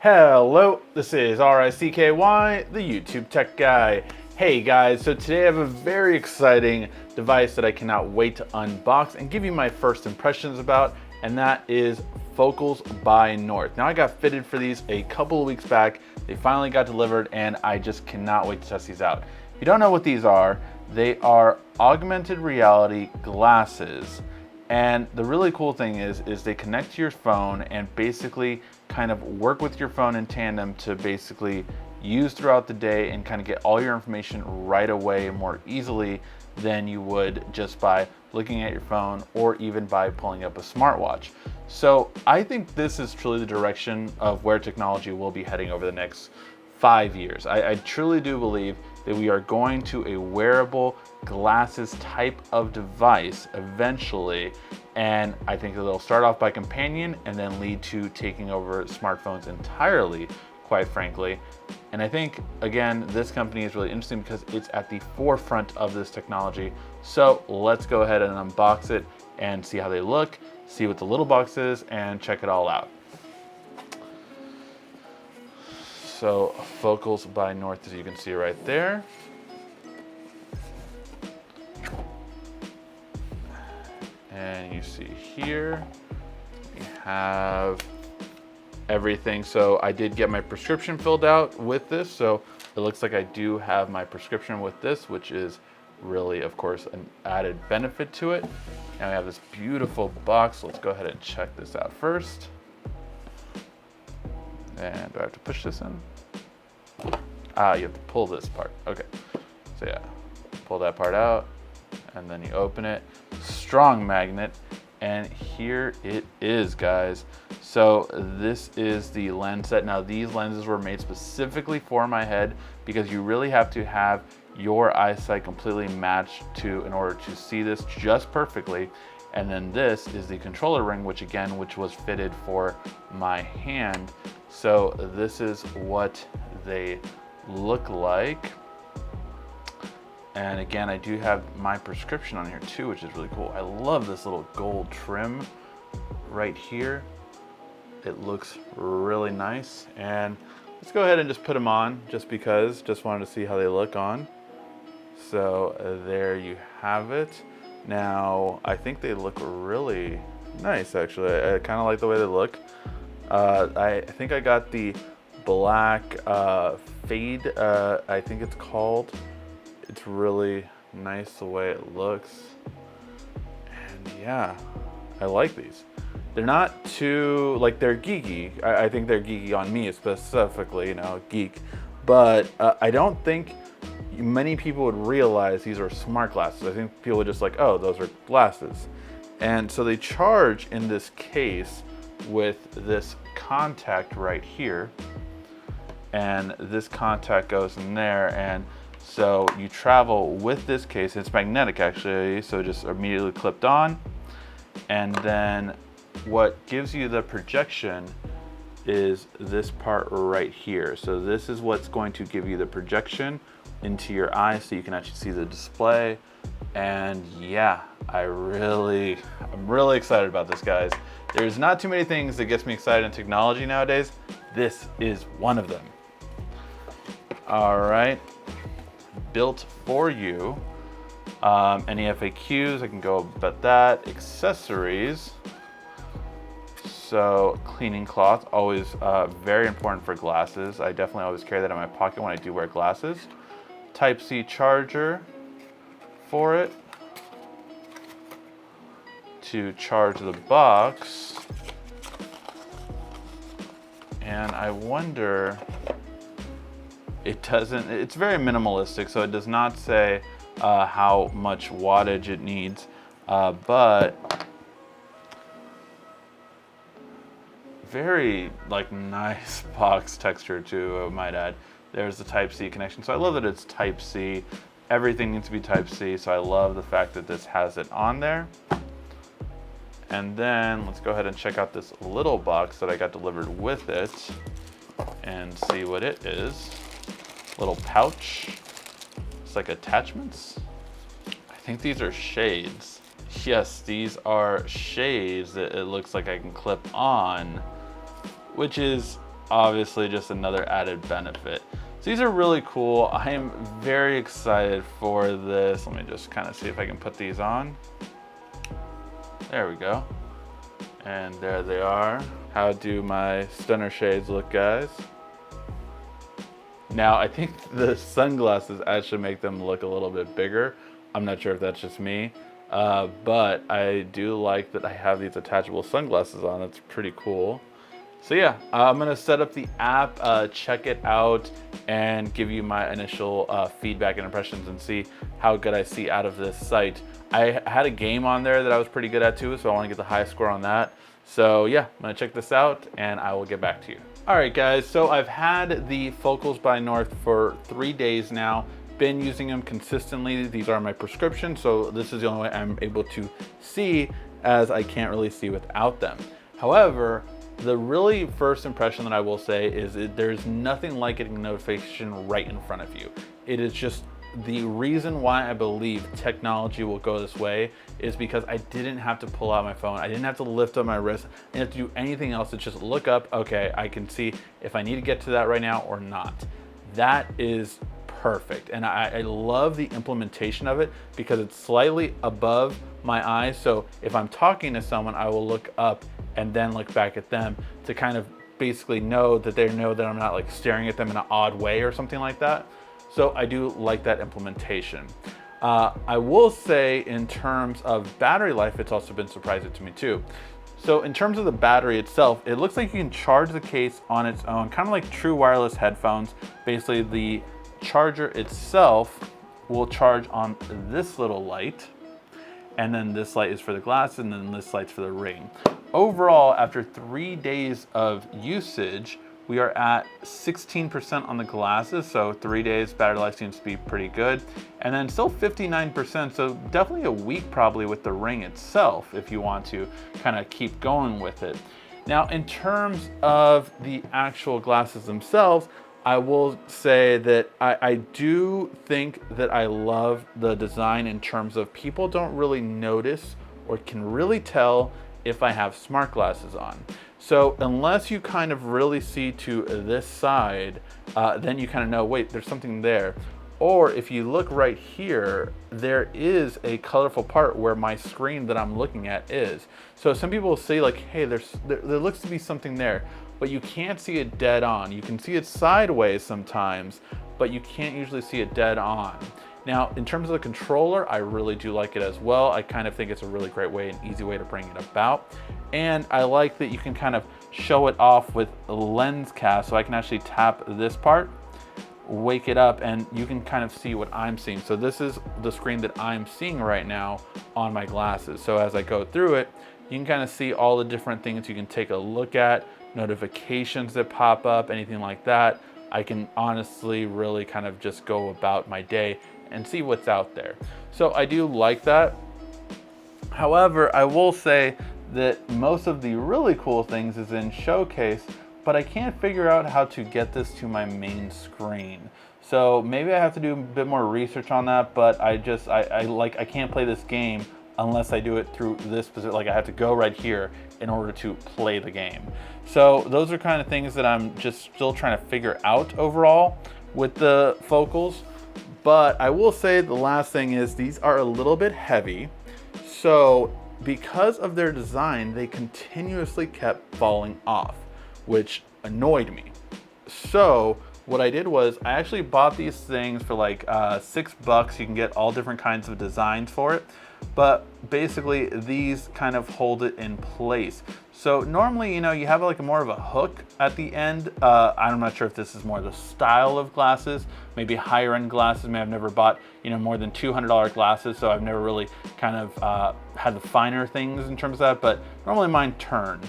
Hello, this is RICKY, the YouTube Tech Guy. Hey guys, so today I have a very exciting device that I cannot wait to unbox and give you my first impressions about, and that is Focals by North. Now I got fitted for these a couple of weeks back. They finally got delivered and I just cannot wait to test these out. If you don't know what these are, they are augmented reality glasses. And the really cool thing is they connect to your phone and basically kind of work with your phone in tandem to basically use throughout the day and kind of get all your information right away more easily than you would just by looking at your phone or even by pulling up a smartwatch. So I think this is truly the direction of where technology will be heading over the next 5 years. I truly do believe that we are going to a wearable glasses type of device eventually, and I think that they'll start off by companion and then lead to taking over smartphones entirely, quite frankly. And I think, again, this company is really interesting because it's at the forefront of this technology. So let's go ahead and unbox it and see how they look, see what the little box is, and check it all out. So Focals by North, as you can see right there. And you see here, we have everything. So I did get my prescription filled out with this. So it looks like I do have my prescription with this, which is really, of course, an added benefit to it. Now we have this beautiful box. Let's go ahead and check this out first. And do I have to push this in? Ah, you have to pull this part. Okay. So yeah, pull that part out and then you open it. Strong magnet. And here it is, guys. So this is the lens set. Now these lenses were made specifically for my head because you really have to have your eyesight completely matched in order to see this just perfectly. And then this is the controller ring, which was fitted for my hand. So this is what they look like. And again, I do have my prescription on here too, which is really cool. I love this little gold trim right here. It looks really nice. And let's go ahead and just put them on just because, just wanted to see how they look on. So there you have it. Now, I think they look really nice, actually. I kind of like the way they look. I think I got the black fade, I think it's called. It's really nice the way it looks. And yeah, I like these. They're not too, like, they're geeky. I think they're geeky on me specifically, you know, geek. But I don't think many people would realize these are smart glasses. I think people would just like, oh, those are glasses. And so they charge in this case with this contact right here. And this contact goes in there. And so you travel with this case. It's magnetic actually, so just immediately clipped on. And then what gives you the projection is this part right here. So this is what's going to give you the projection into your eye so you can actually see the display. And yeah, I'm really excited about this, guys. There's not too many things that gets me excited in technology nowadays. This is one of them. All right, built for you. Any FAQs, I can go about that. Accessories. So cleaning cloth, always very important for glasses. I definitely always carry that in my pocket when I do wear glasses. Type-C charger for it to charge the box. And I wonder, it's very minimalistic, so it does not say how much wattage it needs, but very like nice box texture too, I might add. There's the Type-C connection. So I love that it's Type-C. Everything needs to be Type-C, so I love the fact that this has it on there. And then let's go ahead and check out this little box that I got delivered with it and see what it is. Little pouch. It's like attachments. I think these are shades. Yes, these are shades that it looks like I can clip on, which is obviously just another added benefit. So these are really cool. I am very excited for this. Let me just kind of see if I can put these on. There we go. And there they are. How do my stunner shades look, guys? Now, I think the sunglasses actually make them look a little bit bigger. I'm not sure if that's just me, but I do like that I have these attachable sunglasses on. It's pretty cool. So yeah, I'm gonna set up the app, check it out, and give you my initial feedback and impressions and see how good I see out of this site. I had a game on there that I was pretty good at too, so I wanna get the highest score on that. So yeah, I'm gonna check this out and I will get back to you. All right guys, so I've had the Focals by North for 3 days now. Been using them consistently. These are my prescription, so this is the only way I'm able to see, as I can't really see without them. However, the really first impression that I will say is there's nothing like getting a notification right in front of you. It is just the reason why I believe technology will go this way is because I didn't have to pull out my phone. I didn't have to lift up my wrist. I didn't have to do anything else. It's just look up, okay, I can see if I need to get to that right now or not. That is perfect. And I love the implementation of it because it's slightly above my eyes. So if I'm talking to someone, I will look up and then look back at them to kind of basically know that they know that I'm not like staring at them in an odd way or something like that. So I do like that implementation. I will say in terms of battery life, it's also been surprising to me too. So in terms of the battery itself, it looks like you can charge the case on its own, kind of like true wireless headphones. Basically the charger itself will charge on this little light, and then this light is for the glass, and then this light's for the ring. Overall, after 3 days of usage, we are at 16% on the glasses, so 3 days battery life seems to be pretty good. And then still 59%, so definitely a week probably with the ring itself if you want to kind of keep going with it. Now, in terms of the actual glasses themselves, I will say that I do think that I love the design in terms of people don't really notice or can really tell if I have smart glasses on. So unless you kind of really see to this side, then you kind of know, wait, there's something there. Or if you look right here, there is a colorful part where my screen that I'm looking at is. So some people will say like, hey, there looks to be something there, but you can't see it dead on. You can see it sideways sometimes, but you can't usually see it dead on. Now, in terms of the controller, I really do like it as well. I kind of think it's a really great way, an easy way to bring it about. And I like that you can kind of show it off with lens cast, so I can actually tap this part, wake it up, and you can kind of see what I'm seeing. So this is the screen that I'm seeing right now on my glasses. So as I go through it, you can kind of see all the different things you can take a look at, notifications that pop up, anything like that. I can honestly really kind of just go about my day and see what's out there. So I do like that. However, I will say that most of the really cool things is in Showcase, but I can't figure out how to get this to my main screen. So maybe I have to do a bit more research on that, but I can't play this game unless I do it through this position. Like I have to go right here in order to play the game. So those are kind of things that I'm just still trying to figure out overall with the Focals. But I will say the last thing is these are a little bit heavy. So because of their design, they continuously kept falling off, which annoyed me. So what I did was I actually bought these things for like $6. You can get all different kinds of designs for it. But basically these kind of hold it in place. So normally, you know, you have like more of a hook at the end. I'm not sure if this is more the style of glasses, maybe higher end glasses. Maybe I've never bought, you know, more than $200 glasses. So I've never really kind of had the finer things in terms of that, but normally mine turn.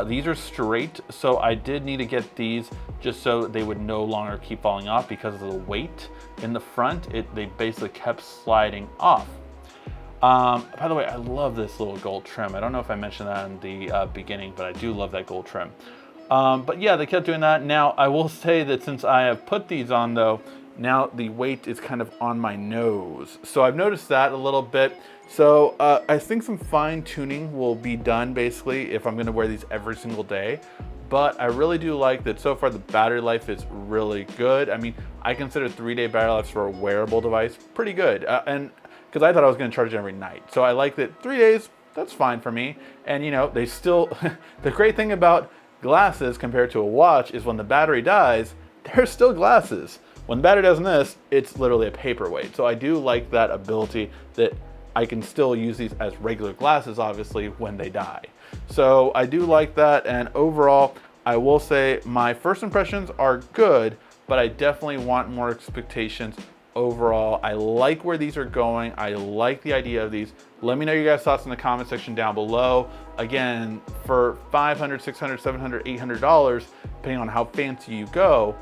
These are straight, so I did need to get these just so they would no longer keep falling off because of the weight in the front. They basically kept sliding off. By the way, I love this little gold trim. I don't know if I mentioned that in the beginning, but I do love that gold trim. But yeah, they kept doing that. Now, I will say that since I have put these on though, now the weight is kind of on my nose. So I've noticed that a little bit. So I think some fine tuning will be done basically if I'm gonna wear these every single day. but I really do like that so far the battery life is really good. I mean, I consider 3-day battery life for a wearable device pretty good, and because I thought I was going to charge it every night. So I like that 3 days, that's fine for me. And you know, they still, the great thing about glasses compared to a watch is when the battery dies, they're still glasses. When the battery does this, it's literally a paperweight. So I do like that ability that I can still use these as regular glasses, obviously, when they die. So I do like that, and overall, I will say my first impressions are good, but I definitely want more expectations overall. I like where these are going. I like the idea of these. Let me know your guys' thoughts in the comment section down below. Again, for $500, $600, $700, $800, depending on how fancy you go,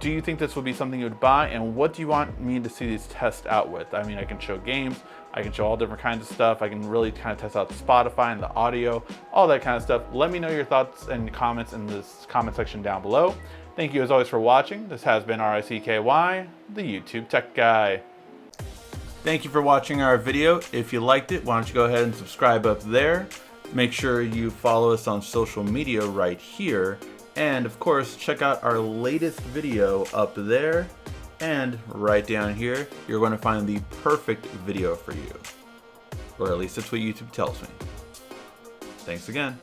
do you think this would be something you would buy, and what do you want me to see these test out with? I mean, I can show games, I can show all different kinds of stuff. I can really kind of test out Spotify and the audio, all that kind of stuff. Let me know your thoughts and comments in this comment section down below. Thank you as always for watching. This has been RICKY, the YouTube Tech Guy. Thank you for watching our video. If you liked it, why don't you go ahead and subscribe up there. Make sure you follow us on social media right here. And of course, check out our latest video up there. And right down here, you're going to find the perfect video for you. Or at least that's what YouTube tells me. Thanks again.